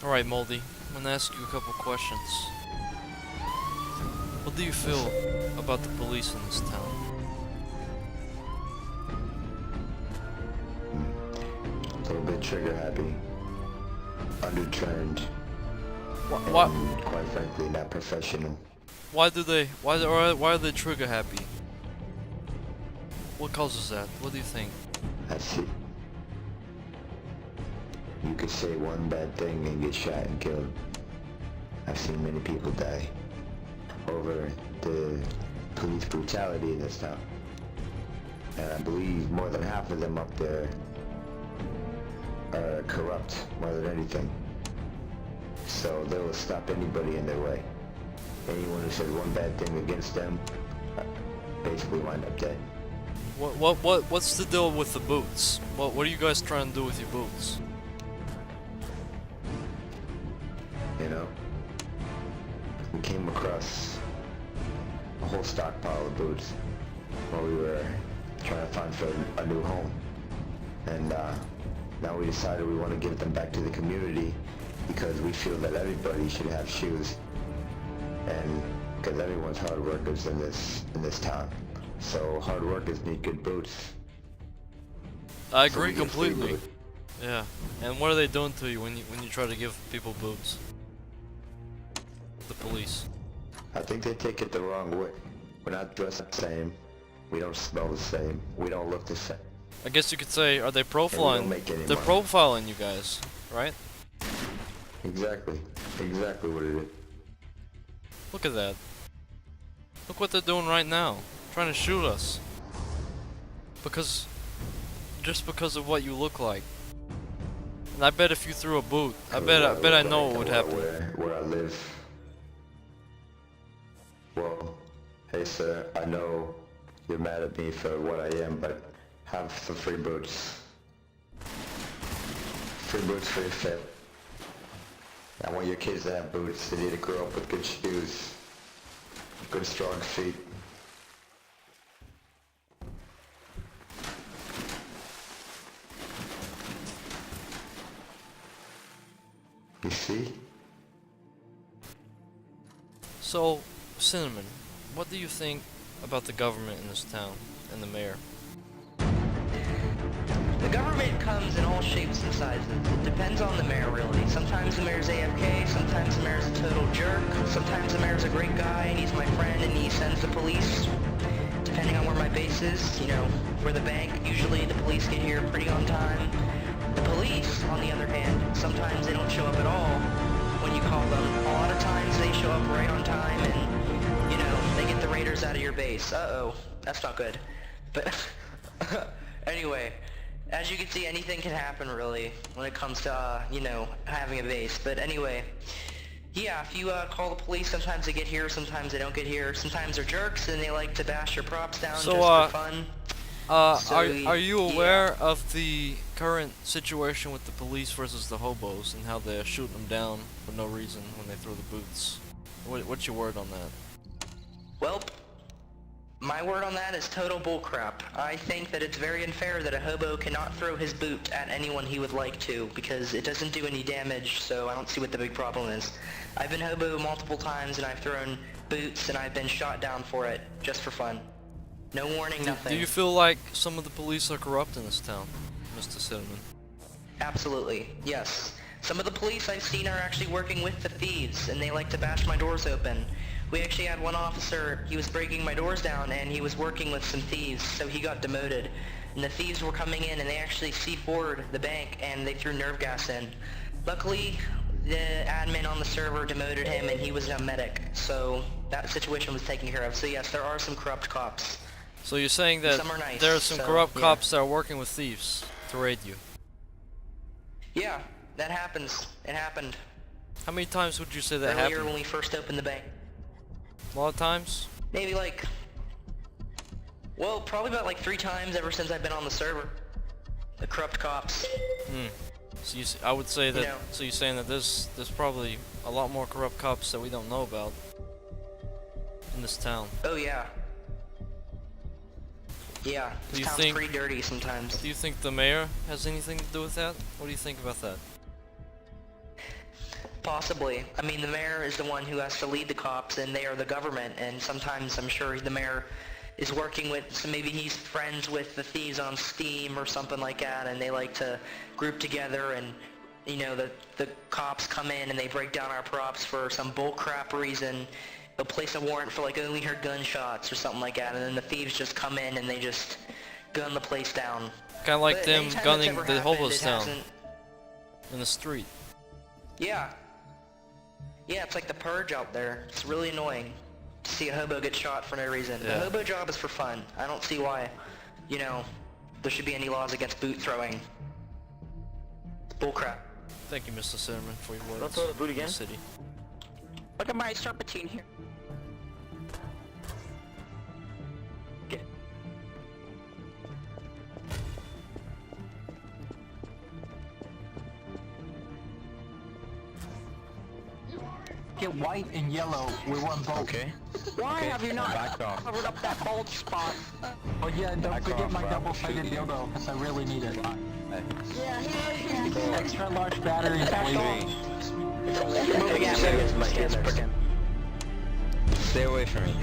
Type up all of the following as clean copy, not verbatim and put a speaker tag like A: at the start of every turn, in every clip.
A: Alright, Moldy, I'm gonna ask you a couple questions. What do you feel about the police in this town?
B: A little bit trigger happy, undertrained,
A: Why?
B: and quite frankly not professional.
A: Why are they trigger happy? What causes that? What do you think?
B: I see. You could say one bad thing and get shot and killed. I've seen many people die over the police brutality in this town. And I believe more than half of them up there are corrupt more than anything. So they will stop anybody in their way. Anyone who says one bad thing against them basically wind up dead.
A: What's the deal with the boots? What are you guys trying to do with your boots?
B: You know? We came across a whole stockpile of boots while we were trying to find for a new home. And now we decided we want to give them back to the community because we feel that everybody should have shoes. And because everyone's hard workers in this town. So hard workers need good boots.
A: I agree completely. Yeah. And what are they doing to you when you try to give people boots? The police.
B: I think they take it the wrong way. We're not dressed the same. We don't smell the same. We don't look the same.
A: I guess you could say, are they profiling? They're
B: money.
A: profiling you guys, right?
B: Exactly. Exactly what it is.
A: Look at that. Look what they're doing right now. Trying to shoot us. Just because of what you look like. And I bet if you threw a boot, I bet I know what would happen.
B: Where I live. Well, hey sir, I know you're mad at me for what I am, but have some free boots. Free boots for your family. I want your kids to have boots. They need to grow up with good shoes. Good strong feet. You see?
A: So, Cinnamon, what do you think about the government in this town and the mayor?
C: The government comes in all shapes and sizes. It depends on the mayor, really. Sometimes the mayor's AFK, sometimes the mayor's a total jerk, sometimes the mayor's a great guy and he's my friend and he sends the police. Depending on where my base is, you know, for the bank, usually the police get here pretty on time. The police, on the other hand, sometimes they don't show up at all when you call them. A lot of times they show up right on time and, you know, they get the raiders out of your base. Uh-oh, that's not good. But, anyway. As you can see, anything can happen, really, when it comes to, you know, having a base. But anyway, yeah, if you call the police, sometimes they get here, sometimes they don't get here. Sometimes they're jerks, and they like to bash your props down just for fun.
A: Are you aware of the current situation with the police versus the hobos, and how they're shooting them down for no reason when they throw the boots? What's your word on that?
C: Well, my word on that is total bullcrap. I think that it's very unfair that a hobo cannot throw his boot at anyone he would like to, because it doesn't do any damage, so I don't see what the big problem is. I've been hobo multiple times and I've thrown boots and I've been shot down for it, just for fun. No warning, nothing.
A: Do you feel like some of the police are corrupt in this town, Mr. Cinnamon?
C: Absolutely, yes. Some of the police I've seen are actually working with the thieves, and they like to bash my doors open. We actually had one officer, he was breaking my doors down and he was working with some thieves, so he got demoted. And the thieves were coming in and they actually C4'd the bank and they threw nerve gas in. Luckily, the admin on the server demoted him and he was a medic, so that situation was taken care of. So yes, there are some corrupt cops.
A: So you're saying that
C: Some are nice,
A: there are some corrupt
C: yeah.
A: cops that are working with thieves to raid you?
C: Yeah, that happens. It happened.
A: How many times would you say that
C: Earlier
A: happened?
C: when we first opened the bank.
A: A lot of times?
C: Maybe like, well, probably about like 3 times ever since I've been on the server. The corrupt cops.
A: So I would say that.
C: You know.
A: So you're saying that there's probably a lot more corrupt cops that we don't know about in this town.
C: Oh yeah. Yeah,
A: Do
C: this
A: you
C: town's
A: think-
C: pretty dirty sometimes.
A: Do you think the mayor has anything to do with that? What do you think about that?
C: Possibly. I mean, the mayor is the one who has to lead the cops, and they are the government, and sometimes I'm sure the mayor is working with, so maybe he's friends with the thieves on Steam or something like that, and they like to group together, and, you know, the cops come in and they break down our props for some bullcrap reason. They'll place a warrant for, like, only heard gunshots or something like that, and then the thieves just come in and they just gun the place down.
A: Kind of like
C: But
A: them
C: anytime that's
A: gunning
C: ever
A: the
C: happened,
A: hobos
C: it
A: down
C: hasn't-
A: in the street.
C: Yeah. Yeah, it's like the purge out there. It's really annoying to see a hobo get shot for no reason.
A: Yeah.
C: The hobo job is for fun. I don't see why, you know, there should be any laws against boot throwing. It's bullcrap.
A: Thank you, Mr. Cinnamon, for your words.
D: Don't throw the boot
A: in
D: again.
A: city.
D: Look at my serpentine here.
E: Get white and yellow. We want both.
B: Okay.
D: Why
B: Okay,
D: have you not
B: back off.
D: covered up that bald spot?
E: Oh yeah, and don't
B: Back
E: forget
B: off,
E: my
B: bro.
E: double-sided dildo, because I really need it.
D: Yeah,
E: Extra large batteries, please.
D: moving at me.
B: Stay away from me.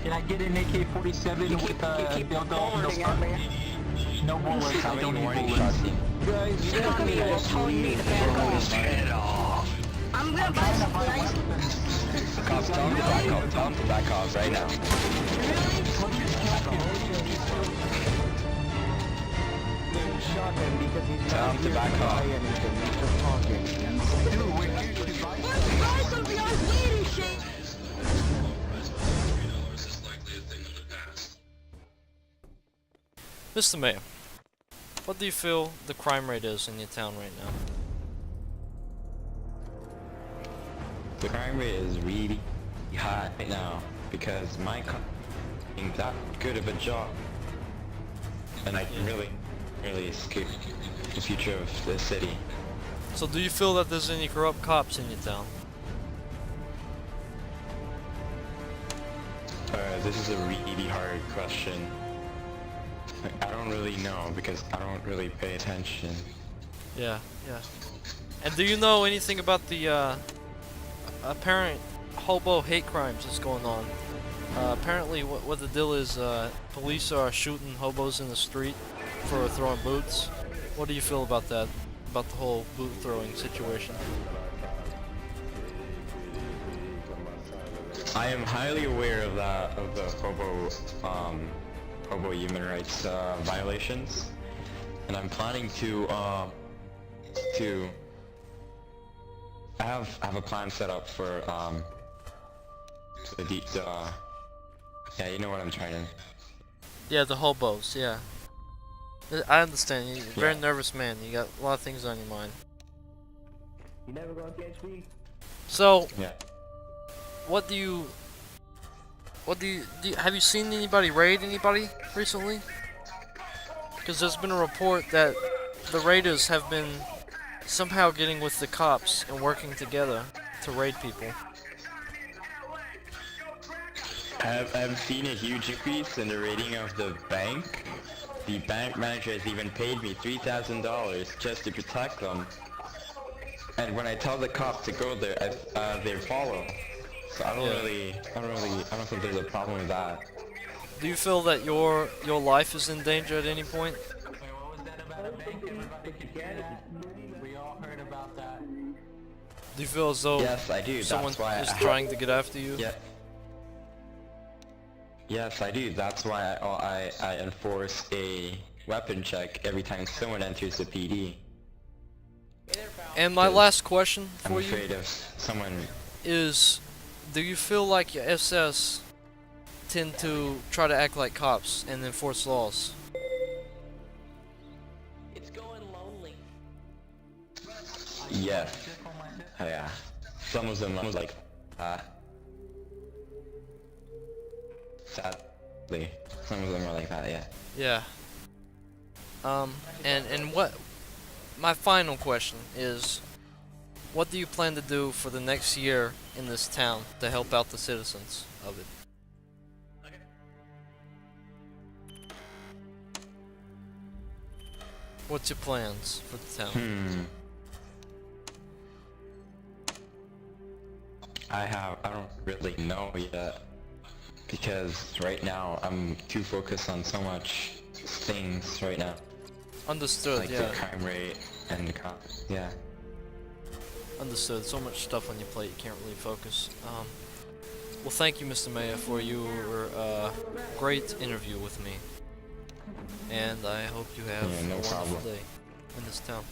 E: Can I get an AK-47 with a
D: keep
E: dildo?
D: forwarding at me.
E: No bullets.
B: How
E: I
B: many
E: don't need
B: warning
E: bullets.
B: shots?
D: Guys, get on me. You're telling me to back off. I'm gonna buy
E: Trying to
D: some
E: buy
D: nice.
E: weapons.
B: Cops, tell him to back off. Tell him to back off right now. Tell him to back off.
E: Dude, we're here to buy
D: Buy some beyond bleeding shit.
A: Mr. Mayor, what do you feel the crime rate is in your town right now?
B: The crime rate is really high right now because my company ain't that good of a job, and I can really escape the future of the city.
A: So do you feel that there's any corrupt cops in your town?
B: This is a really hard question. I don't really know because I don't really pay attention.
A: Yeah, yeah. And do you know anything about the apparent hobo hate crimes that's going on? Apparently what the deal is, police are shooting hobos in the street for throwing boots. What do you feel about that? About the whole boot throwing situation?
B: I am highly aware of that, of the hobo human rights violations, and I'm planning to I have a plan set up for the yeah, you know what I'm trying to.
A: Yeah, the hobos, yeah. I understand, you're a very
B: Yeah.
A: nervous man, you got a lot of things on your mind.
F: You never gonna catch me?
A: So,
B: Yeah.
A: have you seen anybody raid anybody recently? Because there's been a report that the raiders have been somehow getting with the cops and working together to raid people.
B: I've seen a huge increase in the rating of the bank. The bank manager has even paid me $3,000 just to protect them. And when I tell the cops to go there, they follow. So I don't think there's a problem with that.
A: Do you feel that your life is in danger at any point?
E: Wait, what was that about a bank? Everybody can hear that? We all heard about that.
A: Do you feel as though
B: Yes, I do.
A: someone
B: That's why
A: is trying to get after you?
B: Yeah. Yes, I do. That's why I enforce a weapon check every time someone enters the PD.
A: And my last question
B: I'm
A: for you
B: afraid of someone.
A: is, do you feel like your SS tend to try to act like cops and enforce laws?
C: It's going lonely.
B: Yes. Oh, yeah. Some of them was like, sadly, some of them are like that. Yeah.
A: Yeah. And what, my final question is, what do you plan to do for the next year in this town to help out the citizens of it? What's your plans for the town?
G: I don't really know yet. Because right now, I'm too focused on so much things right now.
A: Understood,
G: Like
A: yeah.
G: the crime rate and the cops, yeah.
A: Understood. So much stuff on your plate, you can't really focus. Well, thank you, Mr. Mayor, for your great interview with me. And I hope you have
G: Yeah, no
A: a wonderful
G: problem.
A: day in this town.